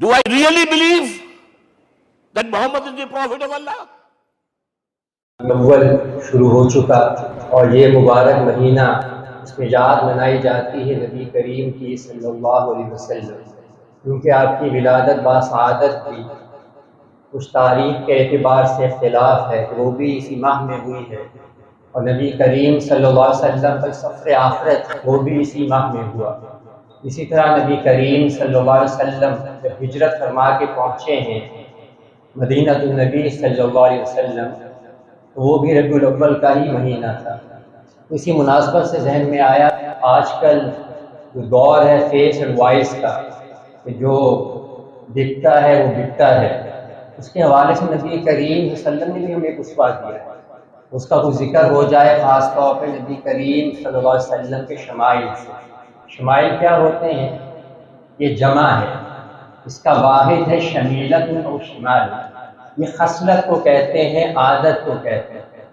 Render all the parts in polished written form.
Do I really believe that Muhammad is the Prophet of Allah? اول شروع ہو چکا اور یہ مبارک مہینہ اس میں یاد منائی جاتی ہے نبی کریم کی صلی اللہ علیہ وسلم، کیونکہ آپ کی ولادت باسعادت تھی۔ کچھ تاریخ کے اعتبار سے اختلاف ہے کہ وہ بھی اسی ماہ میں ہوئی ہے، اور نبی کریم صلی اللہ علیہ وسلم کا سفر آخرت وہ بھی اسی ماہ میں ہوا۔ اسی طرح نبی کریم صلی اللہ علیہ وسلم جب ہجرت فرما کے پہنچے ہیں مدینہ النبی صلی اللہ علیہ وسلم، تو وہ بھی ربیع الاول کا ہی مہینہ تھا۔ اسی مناسبت سے ذہن میں آیا آج کل جو دور ہے فیس اینڈ وائس کا، کہ جو دکھتا ہے وہ بکتا ہے، اس کے حوالے سے نبی کریم صلی اللہ علیہ وسلم نے بھی ہمیں ایک اسوہ دیا ہے، اس کا کچھ ذکر ہو جائے خاص طور پہ نبی کریم صلی اللہ علیہ وسلم کے شمائل سے۔ شمائل کیا ہوتے ہیں؟ یہ جمع ہے، اس کا واحد ہے شمیلت و شمال۔ یہ خصلت کو کہتے ہیں، عادت کو کہتے ہیں۔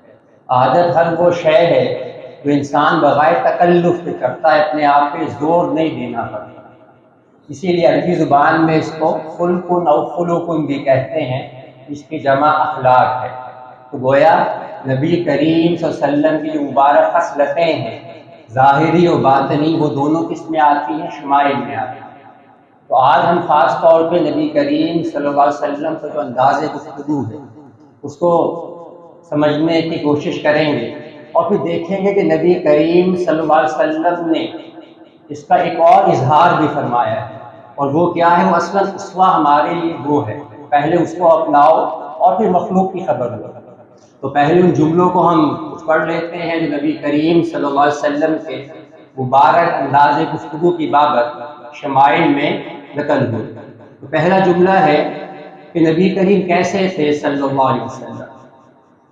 عادت ہر وہ شے ہے جو انسان بغیر تکلف کے کرتا ہے، اپنے آپ پہ زور نہیں دینا پڑتا۔ اسی لیے عربی زبان میں اس کو خلقن او خلقن بھی کہتے ہیں، اس کی جمع اخلاق ہے۔ تو گویا نبی کریم صلی اللہ علیہ وسلم کی جو مبارک خصلتیں ہیں، ظاہری و باطنی، وہ دونوں کس میں آتی ہیں؟ شمائل میں آتی ہیں۔ تو آج ہم خاص طور پہ نبی کریم صلی اللہ علیہ وسلم کا جو انداز گفتگو ہے اس کو سمجھنے کی کوشش کریں گے، اور پھر دیکھیں گے کہ نبی کریم صلی اللہ علیہ وسلم نے اس کا ایک اور اظہار بھی فرمایا ہے، اور وہ کیا ہے؟ وہ اصلاً اسوہ ہمارے لیے وہ ہے، پہلے اس کو اپناؤ اور پھر مخلوق کی خبر لو۔ تو پہلے ان جملوں کو ہم پڑھ لیتے ہیں جو نبی کریم صلی اللہ علیہ وسلم کے مبارک انداز گفتگو کی بابت شمائل میں نقل ہوئی۔ تو پہلا جملہ ہے کہ نبی کریم کیسے تھے صلی اللہ علیہ وسلم؟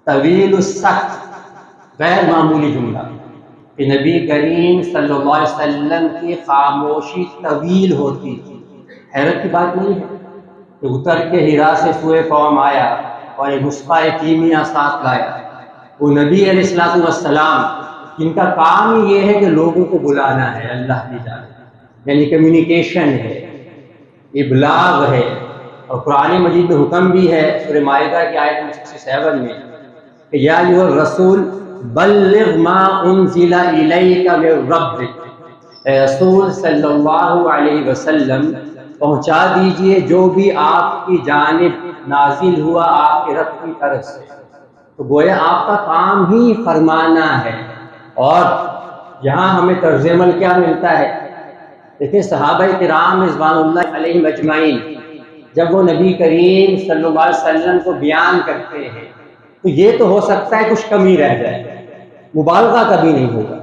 طویل السکت، غیر معمولی جملہ کہ نبی کریم صلی اللہ علیہ وسلم کی خاموشی طویل ہوتی تھی۔ حیرت کی بات نہیں ہے کہ اتر کے ہرا سے سوئے قوم آیا اور ایک نسخہ کیمیا ساتھ لایا۔ وہ نبی علیہ الصلوۃ والسلام جن کا کام یہ ہے کہ لوگوں کو بلانا ہے اللہ کی جانب، یعنی کمیونیکیشن ہے، ابلاغ ہے، اور قرآن مجید میں حکم بھی ہے سورہ مائدہ کی آیت 67 میں کہ یا ایھا الرسول بلغ ما انزل الیک من ربک، اے رسول صلی اللہ علیہ وسلم پہنچا دیجئے جو بھی آپ کی جانب نازل ہوا آپ کے رب کی طرف سے۔ تو گویا آپ کا کام ہی فرمانا ہے۔ اور یہاں ہمیں طرز عمل کیا ملتا ہے؟ دیکھیں صحابہ کرام رضوان اللہ علیہم اجمعین جب وہ نبی کریم صلی اللہ علیہ وسلم کو بیان کرتے ہیں تو یہ تو ہو سکتا ہے کچھ کمی رہ جائے، مبالغہ کبھی نہیں ہوگا۔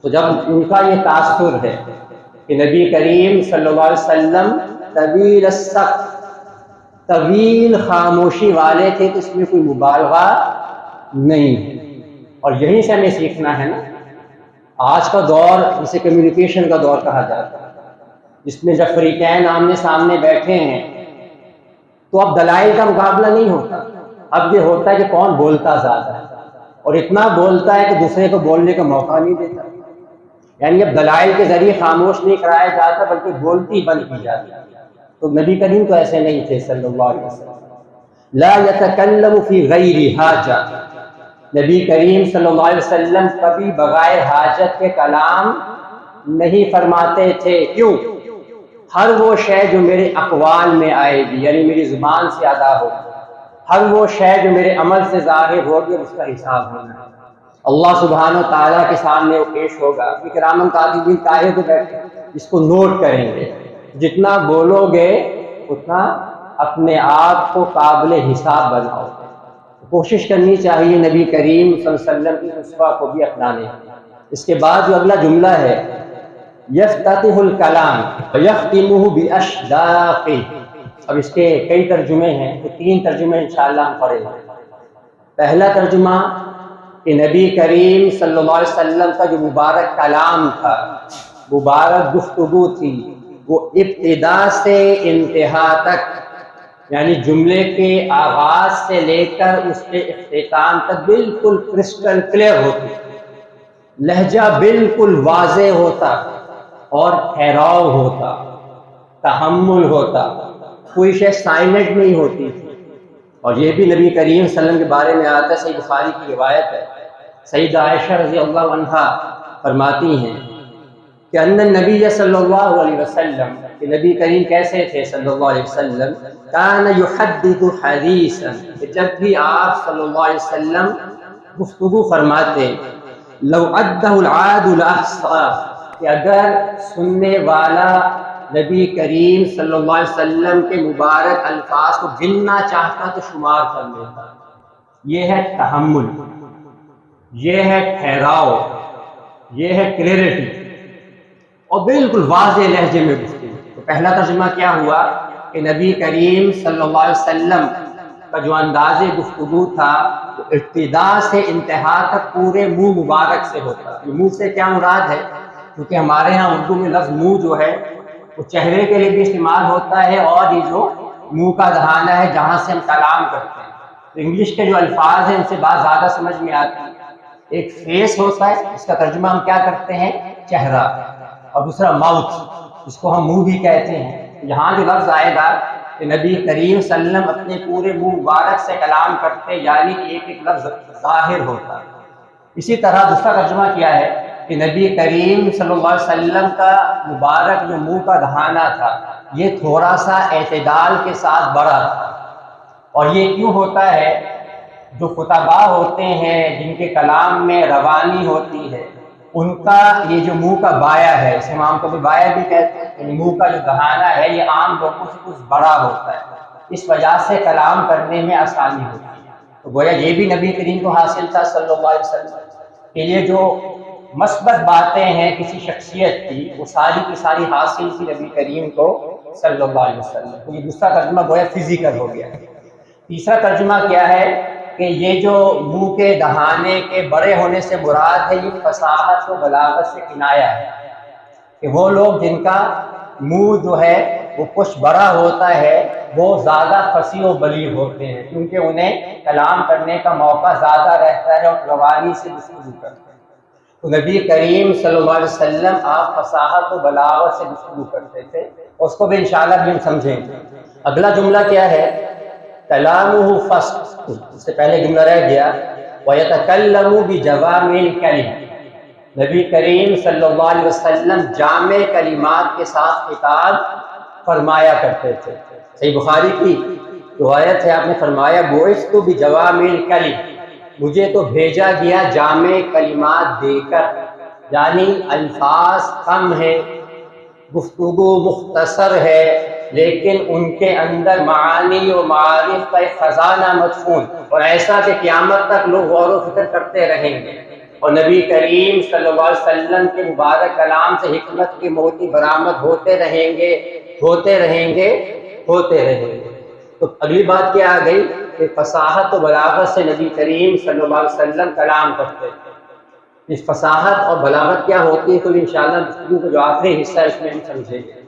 تو جب ان کا یہ تاثر ہے کہ نبی کریم صلی اللہ علیہ وسلم طویل السکت، طویل خاموشی والے تھے، تو اس میں کوئی مبالغہ نہیں ہے۔ اور یہیں سے ہمیں سیکھنا ہے نا۔ آج کا دور جسے کمیونیکیشن کا دور کہا جاتا ہے، جس میں جب فریقین آمنے سامنے بیٹھے ہیں تو اب دلائل کا مقابلہ نہیں ہوتا، اب یہ ہوتا ہے کہ کون بولتا زیادہ ہے، اور اتنا بولتا ہے کہ دوسرے کو بولنے کا موقع نہیں دیتا۔ یعنی اب دلائل کے ذریعے خاموش نہیں کرایا جاتا بلکہ بولتی بند کی جاتی ہے۔ تو نبی کریم تو ایسے نہیں تھے صلی اللہ علیہ وسلم۔ لا يتکلم فی غیر حاجہ، نبی کریم صلی اللہ علیہ وسلم کبھی بغیر حاجت کے کلام نہیں فرماتے تھے۔ کیوں؟ ہر وہ شے جو میرے اقوال میں آئے گی، یعنی میری زبان سے ادا ہوگی، ہر وہ شے جو میرے عمل سے ظاہر ہوگی، اس کا حساب ہونا ہے۔ اللہ سبحانہ و تعالیٰ کے سامنے وہ پیش ہوگا۔ کرامن کاتبین کاہے کو بیٹھے اس کو نوٹ کریں گے۔ جتنا بولو گے اتنا اپنے آپ کو قابل حساب بناؤ۔ کوشش کرنی چاہیے نبی کریم صلی اللہ علیہ وسلم کی اسوہ کو بھی اپنانے۔ اس کے بعد جو اگلا جملہ ہے یفتتح الکلام ویختمہ باشداق، اب اس کے کئی ترجمے ہیں، تو 3 ترجمے انشاءاللہ ہم پڑھیں گے۔ پہلا ترجمہ کہ نبی کریم صلی اللہ علیہ وسلم کا جو مبارک کلام تھا، مبارک گفتگو تھی، وہ ابتدا سے انتہا تک، یعنی جملے کے آغاز سے لے کر اس کے اختتام تک بالکل کرسٹل کلیئر ہوتی، لہجہ بالکل واضح ہوتا، اور ٹھہراؤ ہوتا، تحمل ہوتا، کوئی شے سائلنٹ نہیں ہوتی تھی. اور یہ بھی نبی کریم صلی اللہ علیہ وسلم کے بارے میں آتا ہے، صحیح بخاری کی روایت ہے. سیدہ عائشہ رضی اللہ عنہا فرماتی ہیں کہ ان النبی صلی اللہ علیہ وسلم، کہ نبی کریم کیسے تھے صلی اللہ علیہ وسلم، کان یحدث حدیثا، کہ جب بھی آپ صلی اللہ علیہ وسلم گفتگو فرماتے، لو عدہ العاد الاحصى، کہ اگر سننے والا نبی کریم صلی اللہ علیہ وسلم کے مبارک الفاظ کو گننا چاہتا تو شمار کر لیتا. یہ ہے تحمل، یہ ہے ٹھہراؤ، یہ ہے کلیئرٹی، اور بالکل واضح لہجے میں گفتگو. تو پہلا ترجمہ کیا ہوا کہ نبی کریم صلی اللہ علیہ وسلم کا جو انداز گفتگو تھا وہ ابتدا سے انتہا تک پورے منہ مبارک سے ہوتا. یہ منہ سے کیا مراد ہے؟ کیونکہ ہمارے ہاں اردو میں لفظ منہ جو ہے وہ چہرے کے لیے بھی استعمال ہوتا ہے، اور یہ جو منہ کا دہانہ ہے جہاں سے ہم کلام کرتے ہیں. تو انگلش کے جو الفاظ ہیں ان سے بات زیادہ سمجھ میں آتی ہے. ایک فیس ہوتا ہے، اس کا ترجمہ ہم کیا کرتے ہیں؟ چہرہ، اور دوسرا ماؤتھ، جس کو ہم منہ بھی کہتے ہیں. یہاں جو لفظ آئے گا کہ نبی کریم صلی اللہ علیہ وسلم اپنے پورے منہ مبارک سے کلام کرتے، یعنی ایک ایک لفظ ظاہر ہوتا. اسی طرح دوسرا ترجمہ کیا ہے کہ نبی کریم صلی اللہ علیہ وسلم کا مبارک جو منہ کا دہانہ تھا یہ تھوڑا سا اعتدال کے ساتھ بڑا تھا. اور یہ کیوں ہوتا ہے؟ جو خطباء ہوتے ہیں جن کے کلام میں روانی ہوتی ہے، ان کا یہ جو منہ کا بایا ہے، اسے امام کو بھی بایا بھی کہتے ہیں، یعنی منہ کا جو دہانہ ہے یہ عام لوگوں سے کچھ بڑا ہوتا ہے، اس وجہ سے کلام کرنے میں آسانی ہوتی ہے. تو گویا یہ بھی نبی کریم کو حاصل تھا صلی اللہ علیہ وسلم کہ یہ جو مثبت باتیں ہیں کسی شخصیت کی، وہ ساری کی ساری حاصل تھی نبی کریم کو صلی اللہ علیہ وسلم. تو یہ دوسرا ترجمہ گویا فزیکل ہو گیا. تیسرا ترجمہ کیا ہے کہ یہ جو منہ کے دہانے کے بڑے ہونے سے مراد ہے یہ فصاحت و بلاغت سے کنایا ہے، کہ وہ لوگ جن کا منہ جو ہے وہ کچھ بڑا ہوتا ہے وہ زیادہ فصیح و بلیغ ہوتے ہیں، کیونکہ انہیں کلام کرنے کا موقع زیادہ رہتا ہے اور روانی سے گفتگو کرتے ہیں. تو نبی کریم صلی اللہ علیہ وسلم آپ فصاحت و بلاغت سے گفتگو کرتے تھے، اس کو بھی انشاءاللہ بھی ہم سمجھیں گے. اگلا جملہ کیا ہے؟ کلامہ فصل، اس سے پہلے جملہ رہ گیا وَيَتَكَلَّمُ بِجَوَامِعِ الْكَلِمِ، نبی کریم صلی اللہ علیہ وسلم جامع کلمات کے ساتھ خطاب فرمایا کرتے تھے. صحیح بخاری کی روایت ہے، آپ نے فرمایا بُعِثْتُ بِجَوَامِعِ الْكَلِمِ، مجھے تو بھیجا گیا جامع کلمات دے کر، یعنی الفاظ کم ہیں، گفتگو مختصر ہے، لیکن ان کے اندر معانی و معارف کا ایک خزانہ مدفون، اور ایسا کہ قیامت تک لوگ غور و فکر کرتے رہیں گے. اور نبی کریم صلی اللہ علیہ وسلم کے مبارک کلام سے حکمت کے موتی برآمد ہوتے رہیں گے، ہوتے رہیں گے، ہوتے رہیں گے. تو اگلی بات کیا آ گئی کہ فصاحت و بلاغت سے نبی کریم صلی اللہ علیہ وسلم کلام کرتے تھے. اس فصاحت اور بلاغت کیا ہوتی ہے تو انشاءاللہ گفتگو کا جو آخری حصہ ہے اس میں ہم سمجھیں گے.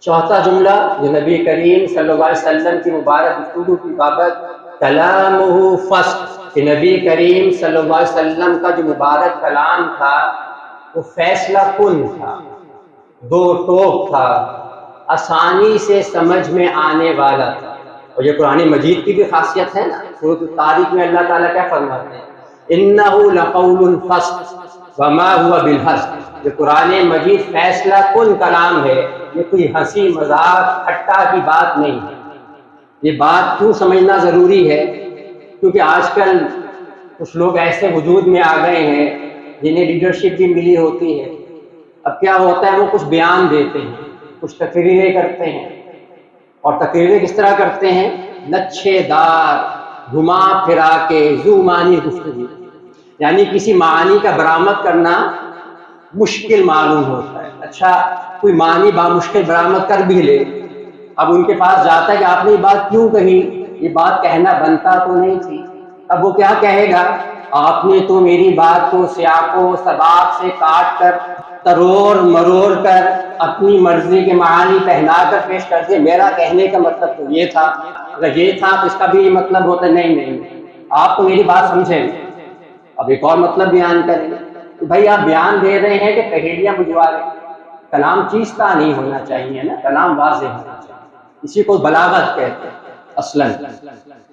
چوتھا جملہ جو نبی کریم صلی اللہ علیہ وسلم کی مبارک گفتگو کی بابت کلامہ فصل، کہ نبی کریم صلی اللہ علیہ وسلم کا جو مبارک کلام تھا وہ فیصلہ کن تھا، دو ٹوک تھا، آسانی سے سمجھ میں آنے والا تھا. اور یہ قرآن مجید کی بھی خاصیت ہے نا. سورۃ الطارق میں اللہ تعالیٰ کیا فرماتے ہیں؟ اِنَّهُ لَقَوْلٌ فَصْلٌ وَمَا هُوَ بِالْهَزْلِ، یہ قرآن مجید فیصلہ کن کلام ہے، یہ کوئی ہنسی مذاق ٹھٹا کی بات نہیں ہے. یہ بات کیوں سمجھنا ضروری ہے؟ کیونکہ آج کل کچھ لوگ ایسے وجود میں آ گئے ہیں جنہیں لیڈرشپ بھی ملی ہوتی ہے. اب کیا ہوتا ہے، وہ کچھ بیان دیتے ہیں، کچھ تقریریں کرتے ہیں، اور تقریریں کس طرح کرتے ہیں؟ لچھے دار، گھما پھرا کے ذو معنی گفتگو، یعنی کسی معنی کا برآمد کرنا مشکل معلوم ہوتا ہے. اچھا کوئی معنی بامشکل برآمد کر بھی لے، اب ان کے پاس جاتا ہے کہ آپ نے یہ بات کیوں کہی، یہ بات کہنا بنتا تو نہیں تھی. اب وہ کیا کہے گا؟ آپ نے تو میری بات کو سیاق و سباق سے کاٹ کر ترور مرور کر اپنی مرضی کے معنی پہنا کر پیش کر دیے، میرا کہنے کا مطلب تو یہ تھا، اگر یہ تھا تو اس کا بھی یہ مطلب ہوتا ہے. نہیں، آپ تو میری بات سمجھیں. اب ایک اور مطلب بیان کریں کہ بھائی آپ بیان دے رہے ہیں کہ پہیلیاں بجوا رہے ہیں. کلام چیزتا نہیں ہونا چاہیے نا، کلام واضح ہونا چاہیے. اسی کو بلاغت کہتے ہیں اصلاً.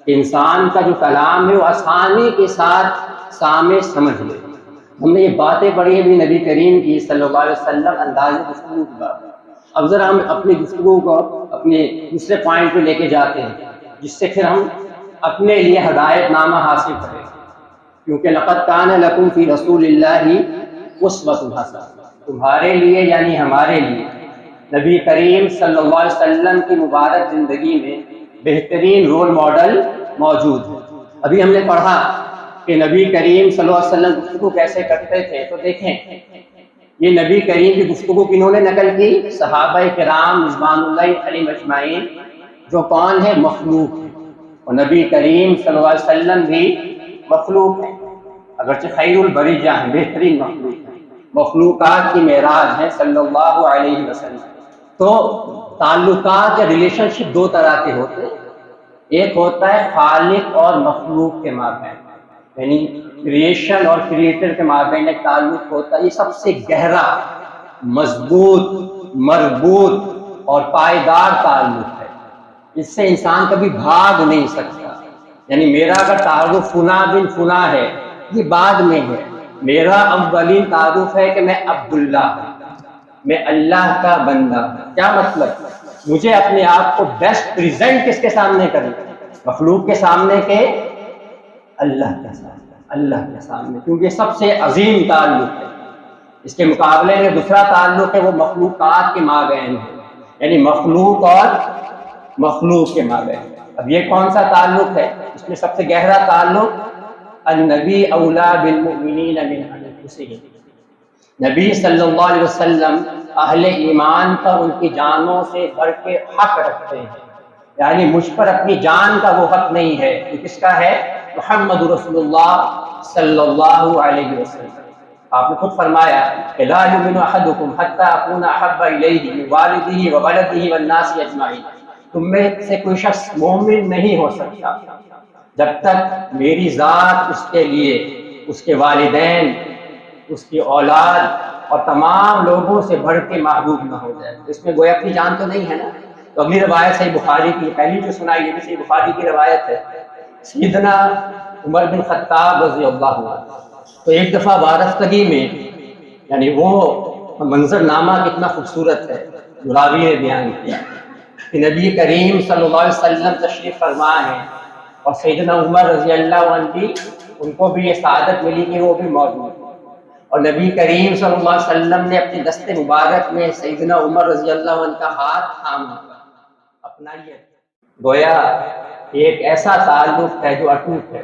انسان کا جو کلام ہے وہ آسانی کے ساتھ سامع سمجھ لے. ہم نے یہ باتیں پڑھی ہیں بھی نبی کریم کی صلی اللہ علیہ وسلم انداز گفتگو کی بات. اب ذرا ہم اپنی گفتگو کو اپنے دوسرے پوائنٹ پہ لے کے جاتے ہیں جس سے پھر ہم اپنے لیے ہدایت نامہ حاصل کریں. کیونکہ لقد کان لکم فی رسول اللہ اسوۃ حسنہ، تمہارے لیے یعنی ہمارے لیے نبی کریم صلی اللہ علیہ وسلم کی مبارک زندگی میں بہترین رول ماڈل موجود ہے. ابھی ہم نے پڑھا کہ نبی کریم صلی اللہ علیہ وسلم گفتگو کیسے کرتے تھے. تو دیکھیں یہ نبی کریم کی گفتگو کنہوں نے نقل کی؟ صحابہ کرام رضوان اللہ علیہم اجمعین، جو کون ہے؟ مخلوق ہے. اور نبی کریم صلی اللہ علیہ وسلم بھی مخلوق ہیں، اگرچہ خیر البریہ ہیں، بہترین مخلوق ہیں، مخلوقات کی معراج ہیں صلی اللہ علیہ وسلم. تو تعلقات یا ریلیشن شپ دو طرح کے ہوتے ہیں. ایک ہوتا ہے خالق اور مخلوق کے مابین، یعنی کریشن اور کریٹر کے مابین ایک تعلق ہوتا ہے. یہ سب سے گہرا، مضبوط، مربوط اور پائیدار تعلق ہے. اس سے انسان کبھی بھاگ نہیں سکتا. یعنی میرا اگر تعارف فلاں بن فلاں ہے، یہ بعد میں ہے. میرا اولین تعارف ہے کہ میں عبداللہ ہوں، میں اللہ کا بندہ ہوں. کیا مطلب؟ مجھے اپنے آپ کو بیسٹ پریزنٹ کس کے سامنے کرنا؟ مخلوق کے سامنے کے اللہ کے سامنے، اللہ کے سامنے، کیونکہ سب سے عظیم تعلق ہے. اس کے مقابلے میں دوسرا تعلق ہے وہ مخلوقات کے مابین ہے، یعنی مخلوق اور مخلوق کے مابین. اب یہ کون سا تعلق ہے؟ اس میں سب سے گہرا تعلق النبی اولا بالمؤمنین من انفسہم. نبی صلی اللہ علیہ وسلم اہل ایمان پر ان کی جانوں سے بڑھ کے حق رکھتے ہیں. یعنی مجھ پر اپنی جان کا وہ حق نہیں ہے. یہ کس کا ہے؟ محمد رسول اللہ صلی اللہ علیہ وسلم. آپ نے خود فرمایا کہ لا یؤمن احدکم حتی اکون احب الیہ من والدہ وولدہ والناس اجمعین. تم میں سے کوئی شخص مومن نہیں ہو سکتا جب تک میری ذات اس کے لیے، اس کے والدین، اس کی اولاد اور تمام لوگوں سے بڑھ کے محبوب نہ ہو جائے. اس میں گویا اپنی جان تو نہیں ہے نا. تو اگلی روایت صحیح بخاری کی، پہلی جو سنائی یہ بھی صحیح بخاری کی روایت ہے. سیدنا عمر بن خطاب رضی اللہ عنہ تو ایک دفعہ وارفتگی میں، یعنی وہ منظر نامہ کتنا خوبصورت ہے جو راوی نے بیان کیا کہ نبی کریم صلی اللہ علیہ وسلم تشریف فرما ہے اور سیدنا عمر رضی اللہ عنہ بھی، ان کو بھی یہ سعادت ملی کہ وہ بھی موجود ہیں. اور نبی کریم صلی اللہ علیہ وسلم نے اپنے دست مبارک میں سیدنا عمر رضی اللہ عنہ کا ہاتھ تھاما، اپنا لیا. گویا یہ ایک ایسا تعلق ہے جو اٹوٹ ہے.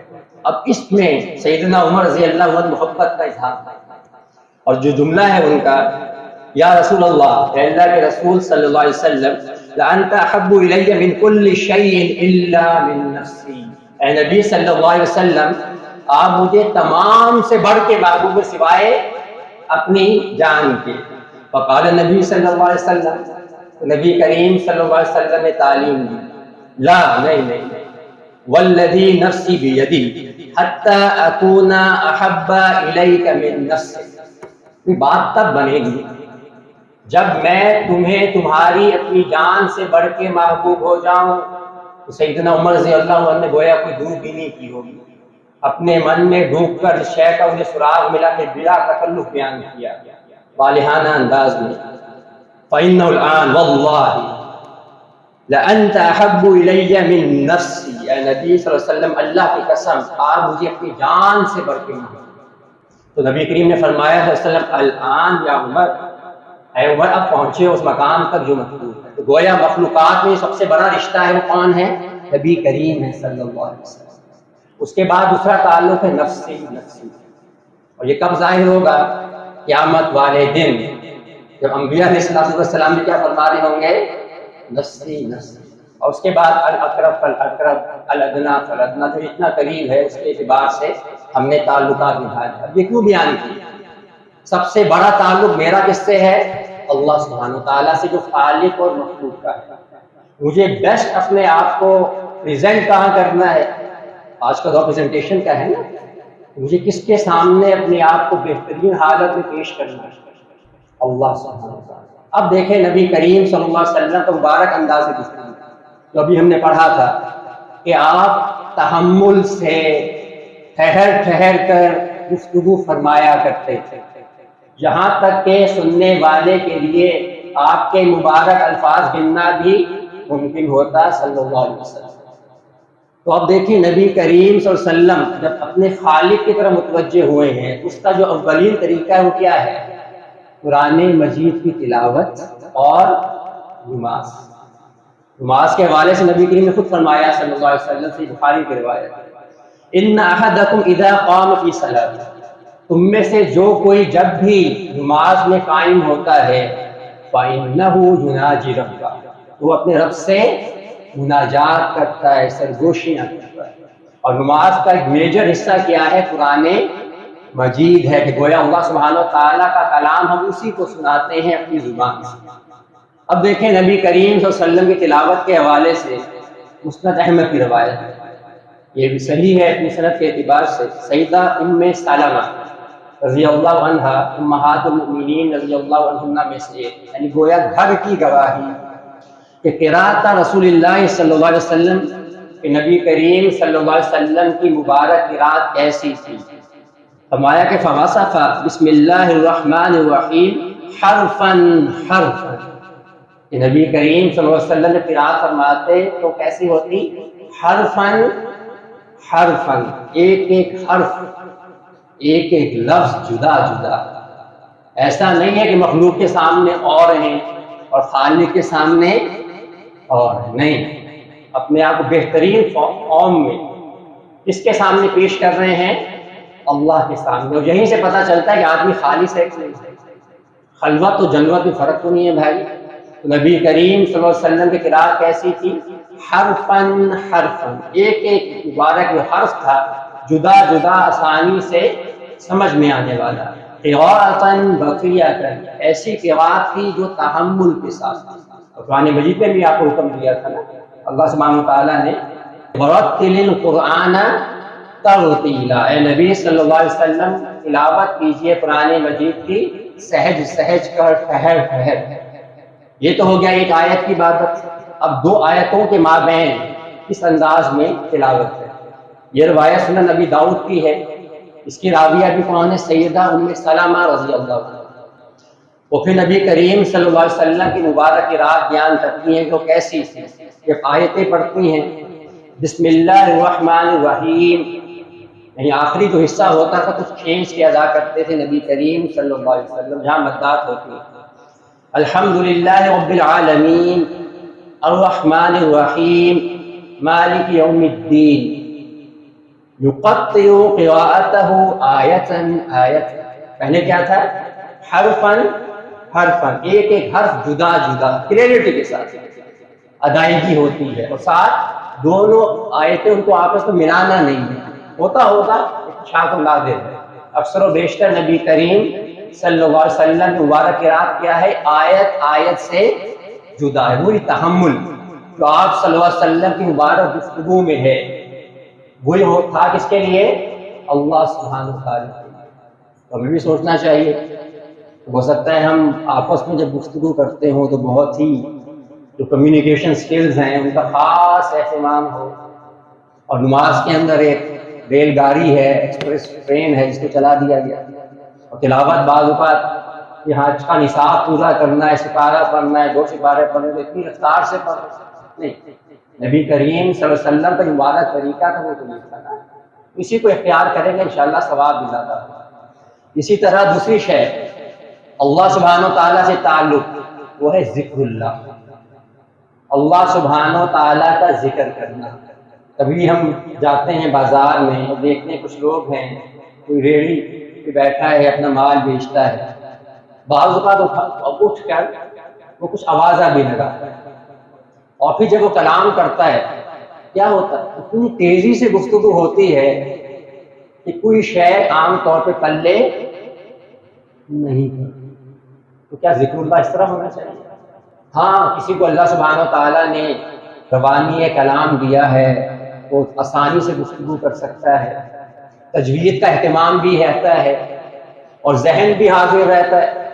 اب اس میں سیدنا عمر رضی اللہ عنہ محبت کا اظہار ہے، اور جو جملہ ہے ان کا، یا رسول اللہ، اے اللہ کے رسول صلی اللہ علیہ وسلم، لأنت احب الی من کل شیء الا من نفسی. اے نبی صلی اللہ علیہ وسلم، آپ مجھے تمام سے بڑھ کے محبوب سوائے اپنی جان کے. فقال نبی صلی اللہ علیہ وسلم، نبی کریم صلی اللہ علیہ وسلم نے تعلیم دی، لا، نہیں، والذی نفسی بیدی حتی اکون احب الیک من نفسک. یہ بات تب بنے گی جب میں تمہیں تمہاری اپنی جان سے بڑھ کے محبوب ہو جاؤں. تو سیدنا عمر رضی اللہ عنہ نے گویا کوئی ڈوب بھی نہیں کی ہوگی، اپنے من میں ڈوب کر اس شے کا انہیں سراغ ملا کہ بلا تکلف بیان کیا والہانہ انداز میں. فَإِنَّهُ الْآنَ وَاللَّهِ لَأَنْتَ أَحَبُّ إِلَيَّ مِن نَفْسِي. اے نبی صلی اللہ علیہ وسلم، اللہ کی قسم، آپ مجھے اپنی جان سے بڑھ کے محبوب. تو نبی کریم نے فرمایا صلی اللہ علیہ وسلم، الآن یا عمر، اے عمر اب پہنچے اس مقام تک جو مطلوب ہے. تو گویا مخلوقات میں سب سے بڑا رشتہ ہے وہ کون ہے؟ نبی کریم ہے صلی اللہ علیہ وسلم. اس کے بعد دوسرا تعلق ہے نفسی. اور یہ کب ظاہر ہوگا؟ قیامت والے دن، جب انبیاء علیہ السلام نے کیا فرما رہے ہوں گے؟ نفسی. اور اس کے بعد الاقرب فالاقرب، الادنی فالادنی. جو اتنا قریب ہے اس کے اعتبار سے ہم نے تعلقات نبھائے. اب یہ کیوں بیان کیا؟ سب سے بڑا تعلق میرا کس سے ہے؟ اللہ سبحانہ و تعالیٰ سے، جو خالق اور مخلوق کا ہے. مجھے بیسٹ اپنے آپ کو پریزنٹ کہاں کرنا ہے؟ آج کا دور پریزنٹیشن کا ہے نا. مجھے کس کے سامنے اپنے آپ کو بہترین حالت میں پیش کرنا ہے؟ اللہ سبحانہ و تعالیٰ. اب دیکھیں نبی کریم صلی اللہ علیہ وسلم کا مبارک انداز گفتگو. تو ابھی ہم نے پڑھا تھا کہ آپ تحمل سے ٹھہر ٹھہر کر گفتگو فرمایا کرتے تھے، یہاں تک کہ سننے والے کے لیے آپ کے مبارک الفاظ گننا بھی ممکن ہوتا صلی اللہ علیہ وسلم۔ تو اب دیکھیں نبی کریم صلی اللہ علیہ وسلم جب اپنے خالق کی طرف متوجہ ہوئے ہیں، اس کا جو اولین طریقہ ہے وہ کیا ہے؟ قرآن مجید کی تلاوت اور نماز۔ نماز کے حوالے سے نبی کریم نے خود فرمایا صلی اللہ علیہ وسلم سے، بخاری کی روایت ہے، ان احدکم اذا قام فی صلاۃ، تم میں سے جو کوئی جب بھی نماز میں قائم ہوتا ہے فإنہ یناجی ربہ، وہ اپنے رب سے مناجات کرتا ہے، سرگوشیاں کرتا ہے۔ اور نماز کا ایک میجر حصہ کیا ہے؟ قرآن مجید ہے، کہ گویا اللہ سبحانہ و تعالیٰ کا کلام ہم اسی کو سناتے ہیں اپنی زبان سے۔ اب دیکھیں نبی کریم صلی اللہ علیہ وسلم کی تلاوت کے حوالے سے مسند احمد کی روایت ہے، یہ بھی صحیح ہے اپنی سند کے اعتبار سے، سیدہ ام سلمہ رضی اللہ عنہا امہات المؤمنین رضی اللہ عنہا میں سے، یعنی گویا گھر کی گواہی کہ قرات رسول اللہ صلی اللہ علیہ وسلم، کہ نبی کریم صلی اللہ علیہ وسلم کی مبارک قرات کیسی تھی۔ فرمایا کہ فوصف بسم اللہ الرحمن الرحیم حرفا حرفا، کہ نبی کریم صلی اللہ علیہ وسلم نے قرات فرماتے تو کیسی ہوتی؟ حرفا حرفا، ایک ایک حرف، ایک ایک لفظ جدا جدا۔ ایسا نہیں ہے کہ مخلوق کے سامنے اور ہیں اور خالق کے سامنے اور نہیں، اپنے آپ کو بہترین فارم میں کس کے سامنے پیش کر رہے ہیں؟ اللہ کے سامنے۔ اور یہیں سے پتہ چلتا ہے کہ آدمی خالص ہے کہ نہیں ہے۔ خلوت و جلوت میں فرق تو نہیں ہے بھائی۔ تو نبی کریم صلی اللہ علیہ وسلم کی قرات کیسی تھی؟ حرفاً حرفاً، ایک ایک مبارک جو حرف تھا جدا جدا آسانی سے سمجھ میں آنے والا۔ قراءۃً بقیۃً، ایسی قرات تھی جو تحمل کے ساتھ تھی۔ قرآن مجید میں بھی آپ کو حکم دیا تھا نا، اللہ سبحانہ تعالیٰ نے وَرَتِّلِ الْقُرْآنَ تَرْتِیلًا، اے نبی صلی اللہ علیہ وسلم تلاوت کیجئے قرآن مجید کی سہج سہج کر، ٹھہر ٹھہر۔ یہ تو ہو گیا ایک آیت کی بات۔ اب دو آیتوں کے مابین اس انداز میں تلاوت ہے۔ یہ روایت سنن نبی داؤد کی ہے، اس کی راویہ بھی کون ہے؟ سیدہ ام سلمہ رضی اللہ عنہ۔ وہ پھر نبی کریم صلی اللہ علیہ وسلم کی مبارک قرات بیان کرتی ہیں کہ وہ کیسی تھی۔ جب آیتیں پڑھتی ہیں بسم اللہ الرحمن الرحیم، یعنی آخری جو حصہ ہوتا تھا کچھ کھینچ کے ادا کرتے تھے نبی کریم صلی اللہ علیہ وسلم، جہاں مدات ہوتی ہے الحمدللہ رب العالمین الرحمن الرحیم مالک یوم الدین، یقطع قراءتہ آیتاً آیتاً۔ پہلے کیا تھا؟ حرفاً حرفاً، ایک ایک حرف جدا جدا کلیئرٹی کے ساتھ ادائیگی ہوتی ہے، اور ساتھ دونوں آیتیں ان کو آپس میں ملانا نہیں ہے، ہوتا ہوگا اشاعت اللہ دے ہے۔ اکثر و بیشتر نبی کریم صلی اللہ علیہ وسلم کی مبارک قرات کیا ہے؟ آیت آیت سے جدا ہے۔ وہی تحمل جو آپ صلی اللہ علیہ وسلم کی مبارک گفتگو میں ہے، وہی تھا کس کے لیے؟ اللہ سبحانہ وتعالی کے لیے۔ تو ہمیں بھی سوچنا چاہیے، ہو سکتا ہے ہم آپس میں جب گفتگو کرتے ہوں تو بہت ہی جو کمیونیکیشن سکلز ہیں ان کا خاص اہتمام ہو، اور نماز کے اندر ایک ریل گاڑی ہے، ایکسپریس ٹرین ہے جس کو چلا دیا گیا، اور تلاوت بعض اوقات یہاں کا نصاب پورا کرنا ہے، سپارہ پڑھنا ہے، 2 سپارے پڑھنے تو اتنی رفتار سے پڑھنا نہیں۔ نبی کریم صلی اللہ علیہ وسلم کا مبارک طریقہ تھا وہ تو نہیں تھا نا، اسی کو اختیار کریں گے انشاءاللہ ثواب بھی زیادہ ہوگا۔ اسی طرح دوسری شے اللہ سبحانہ و تعالیٰ سے تعلق، وہ ہے ذکر اللہ، اللہ سبحانہ و تعالیٰ کا ذکر کرنا۔ کبھی ہم جاتے ہیں بازار میں اور دیکھتے ہیں کچھ لوگ ہیں، کوئی ریڑھی پہ بیٹھا ہے اپنا مال بیچتا ہے، بعض اوقات اٹھ کر وہ کچھ آوازہ بھی لگاتا ہے، اور پھر جب وہ کلام کرتا ہے کیا ہوتا ہے؟ اتنی تیزی سے گفتگو ہوتی ہے کہ کوئی شے عام طور پہ پلے نہیں کرتی۔ تو کیا ذکر اللہ اس طرح ہونا چاہیے؟ ہاں، کسی کو اللہ سبحانہ و تعالیٰ نے روانی کلام دیا ہے، وہ آسانی سے گفتگو کر سکتا ہے، تجوید کا اہتمام بھی رہتا ہے اور ذہن بھی حاضر رہتا ہے،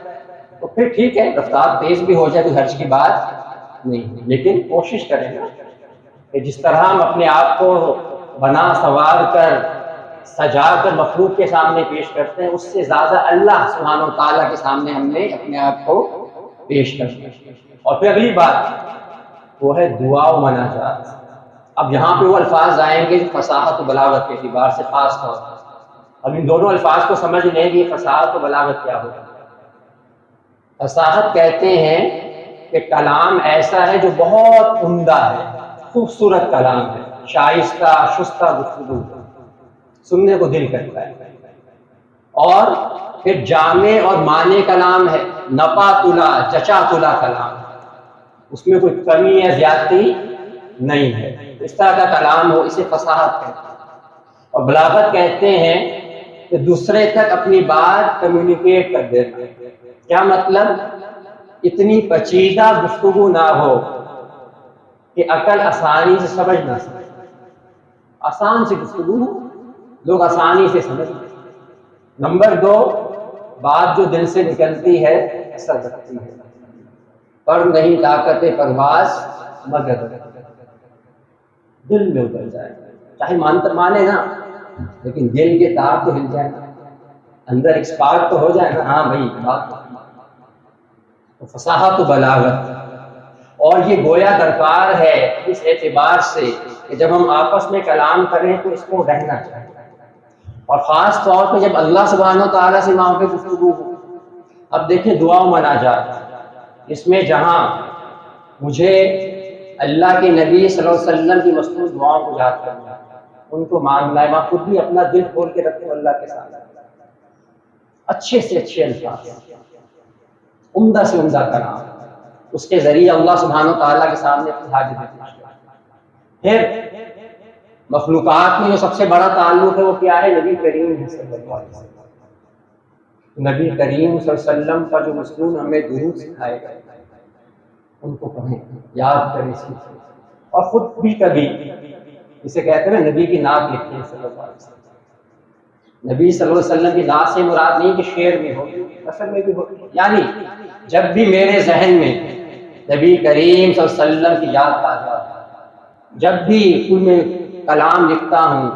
تو پھر ٹھیک ہے، رفتار تیز بھی ہو جائے تو حرج کی بات نہیں، لیکن کوشش کریں نا کہ جس طرح ہم اپنے آپ کو بنا سنوار کر سجا کر مخلوق کے سامنے پیش کرتے ہیں، اس سے زیادہ اللہ سبحانہ و تعالیٰ کے سامنے ہم نے اپنے آپ کو پیش کرنا ہے۔ اور پھر اگلی بات وہ ہے دعا و مناجات۔ اب یہاں پہ وہ الفاظ آئیں گے جو فصاحت و بلاغت کے اعتبار سے خاص طور پر، اب ان دونوں الفاظ کو سمجھ لیں گے فصاحت و بلاغت کیا ہوتا ہے۔ فصاحت کہتے ہیں کہ کلام ایسا ہے جو بہت عمدہ ہے، خوبصورت کلام ہے، شائستہ شستہ گفتگو، سننے کو دل کرتا ہے، اور پھر جامع اور معنی کلام ہے، نپا تلا جچا تلا کلام، اس میں کوئی کمی یا زیادتی نہیں ہے، اس طرح کا کلام ہو، اسے فصاحت کہتے ہیں۔ اور بلاغت کہتے ہیں کہ دوسرے تک اپنی بات کمیونیکیٹ کر دینا۔ کیا مطلب؟ اتنی پیچیدہ گفتگو نہ ہو کہ عقل آسانی سے سمجھ نہ سکے، آسان سی گفتگو ہو، لوگ آسانی سے سمجھ لیں۔ نمبر 2، بات جو دل سے نکلتی ہے اثر رکھتی ہے، پر نہیں طاقت پرواز مگر دل میں اتر جائے، چاہے مانے نا، لیکن دل کے تار تو ہل جائے نا، اندر ایک سپارک تو ہو جائے نا، ہاں بھائی بات تو فصاحت و بلاغت۔ اور یہ گویا درکار ہے اس اعتبار سے کہ جب ہم آپس میں کلام کریں تو اس کو رہنا چاہیے، اور خاص طور پہ جب اللہ سبحانہ و تعالیٰ سے وہاں پہ گفتگو ہو۔ اب دیکھیں دعا و مناجات، اس میں جہاں مجھے اللہ کے نبی صلی اللہ علیہ وسلم کی مصنوع دعاؤں کو یاد کرنا ہے، ان کو مانگنا ہے، وہاں خود بھی اپنا دل کھول کے رکھیں اللہ کے سامنے، اچھے سے اچھے الفاظ، عمدہ سے عمدہ کلام، اس کے ذریعے اللہ سبحانہ و تعالیٰ کے سامنے اپنی حاجت پیش کریں۔ پھر مخلوقات میں جو سب سے بڑا تعلق ہے وہ کیا ہے؟ نبی کریم صلی اللہ علیہ وسلم۔ نبی کریم صلی اللہ علیہ وسلم کا جو مصنون ہمیں درود سکھائے گئے ان کو پڑھیں، یاد کریں، سیکھیں، اور خود بھی کبھی اسے کہتے ہیں نبی کی نعت لکھیں صلی اللہ علیہ وسلم۔ نبی صلی اللہ علیہ وسلم کی نعت سے مراد نہیں کہ شعر میں ہو، اصل میں بھی ہو، یعنی جب بھی میرے ذہن میں نبی کریم صلی اللہ علیہ وسلم کی یاد تازہ ہو، جب بھی کوئی میں کلام لکھتا ہوں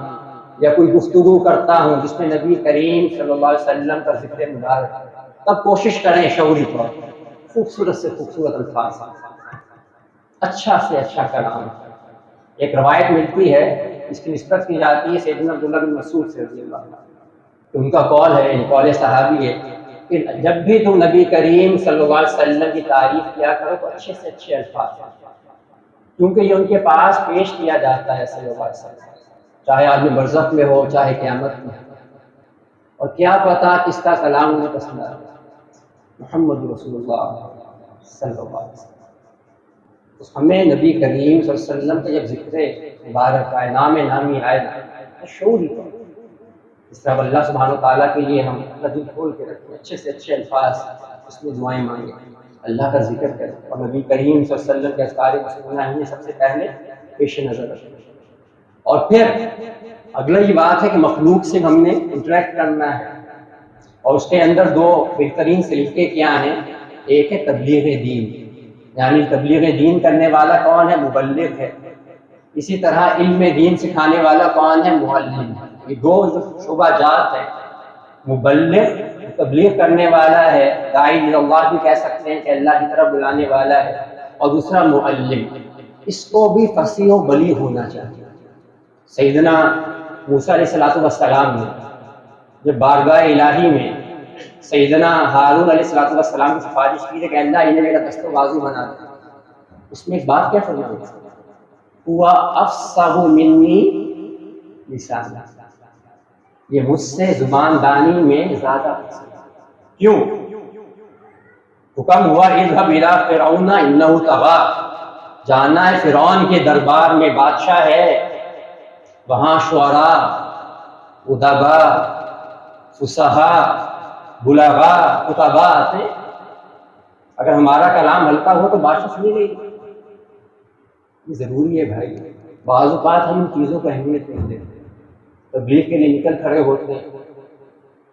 یا کوئی گفتگو کرتا ہوں جس میں نبی کریم صلی اللہ علیہ وسلم کا ذکر مبارک ہے، تب کوشش کریں شعوری طور پر خوبصورت سے خوبصورت الفاظ، اچھا سے اچھا کلام۔ ایک روایت ملتی ہے، اس کی نسبت کی جاتی ہے سیدنا عبداللہ بن مسعود سے رضی اللہ عنہ، کہ ان کا قول ہے، قول صحابی ہے کہ جب بھی تم نبی کریم صلی اللہ علیہ وسلم کی تعریف کیا کرو تو اچھے سے اچھے الفاظ، کیونکہ یہ ان کے پاس پیش کیا جاتا ہے صلی اللہ علیہ وسلم، چاہے عالم برزخ میں ہو چاہے قیامت میں ہو، اور کیا پتا کس کا کلام انہیں پسند آئے، محمد رسول اللہ صلی اللہ علیہ وسلم۔ تو ہمیں نبی کریم صلی اللہ علیہ وسلم کا جب ذکر مبارک آئے، نامی آئے نا، شعور ہی کرو، اس طرح اللہ سبحانہ و تعالیٰ کے لیے ہم اپنا دل کھول کے رکھیں، اچھے سے اچھے الفاظ، اس میں دعائیں مانگیں، اللہ کا ذکر کریں، اور نبی کریم صلی اللہ علیہ وسلم کے اذکار مسنونہ ہی سب سے پہلے پیش نظر رکھیں۔ اور پھر اگلا یہ بات ہے کہ مخلوق سے ہم نے انٹریکٹ کرنا ہے، اور اس کے اندر دو بہترین سلیقے کیا ہیں؟ ایک ہے تبلیغ دین، یعنی تبلیغ دین کرنے والا کون ہے؟ مبلغ ہے۔ اسی طرح علم دین سکھانے والا کون ہے؟ معلم۔ یہ دو شعبہ جات ہیں، مبلغ تبلیغ کرنے والا ہے، داعی اللہ بھی کہہ سکتے ہیں کہ اللہ کی طرف بلانے والا ہے، اور دوسرا معلم، اس کو بھی فصیح و بلیغ ہونا چاہیے۔ سیدنا موسیٰ علیہ السلام نے جب بارگاہ الہی میں سیدنا ہارون علیہ السلام کی سفارش کی کہ اللہ انہیں میرا دست و بازو بنا دے، اس میں ایک بات کیا فرمائی؟ ہوا افصح منی لسان، یہ مجھ سے زبان دانی میں زیادہ پسند۔ کیوں؟ حکم ہوا اذهب الى فرعون انه طغى، جانا ہے فرعون کے دربار میں، بادشاہ ہے وہاں، شعراء، ادباء، فصحاء، بلغاء، خطباء آتے ہیں، اگر ہمارا کلام ہلکا ہو تو بادشاہ سنی نہیں۔ یہ ضروری ہے بھائی، بعض اوقات ہم ان چیزوں کو اہمیت نہیں دیتے، تبلیغ کے لیے نکل کھڑے ہوتے ہیں،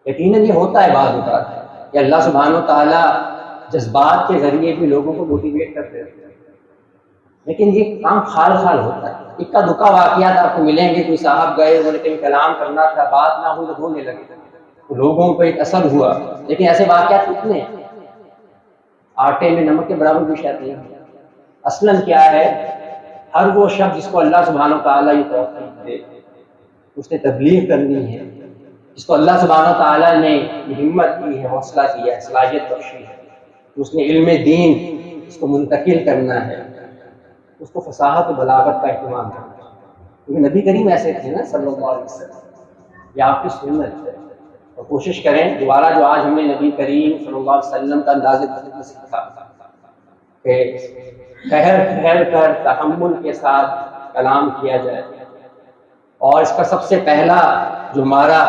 یقیناً یہ ہوتا ہے بعض اوقات کہ اللہ سبحانہ و تعالیٰ جذبات کے ذریعے بھی لوگوں کو موٹیویٹ کرتے ہیں، لیکن یہ کام خال خال ہوتا ہے. اکا دکا واقعات آپ کو ملیں گے. کوئی صاحب گئے, انہوں نے کہیں کلام کرنا تھا, بات نہ ہوئی تو رونے لگے, تو لوگوں پہ ایک اثر ہوا. لیکن ایسے واقعات کتنے ہیں. آٹے میں نمک کے برابر بھی شاید نہیں ہے. اصلاً کیا ہے, ہر وہ شخص جس کو اللہ سبحانہ و تعالیٰ یہ توفیق دے, اس نے تبلیغ کرنی ہے. جس کو اللہ سبحانہ و تعالیٰ نے یہ ہمت دی ہے, حوصلہ دیا ہے, صلاحیت بخشی ہے, اس نے علم دین اس کو منتقل کرنا ہے, اس کو فصاحت و بلاغت کا اہتمام کرنا ہے. کیونکہ نبی کریم ایسے تھے نا صلی اللہ علیہ وسلم, یہ آپ کی سنت ہے. اور کوشش کریں دوبارہ جو آج ہم نے نبی کریم صلی اللہ علیہ وسلم کا انداز خدمت سیکھا کہ ٹھہر کر تحمل کے ساتھ کلام کیا جائے. اور اس کا سب سے پہلا جو ہمارا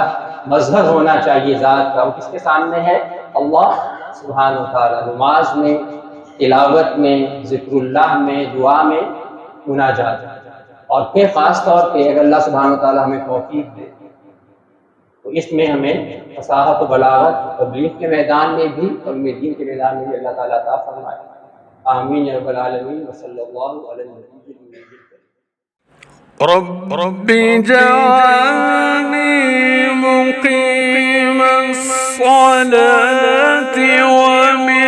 مظہر ہونا چاہیے ذات کا, وہ کس کے سامنے ہے؟ اللہ سبحانہ و تعالیٰ. نماز میں, تلاوت میں, ذکر اللہ میں, دعا میں, مناجات. اور پھر خاص طور پہ اگر اللہ سبحانہ و تعالیٰ ہمیں توفیق دے تو اس میں ہمیں فصاحت و بلاغت تبلیغ کے میدان میں بھی اور دین کے میدان میں بھی اللہ تعالیٰ عطا فرمائے. آمین یا رب العالمین. وصلی اللہ علیہ وسلم. رب جعلني مقيم الصلاة ومن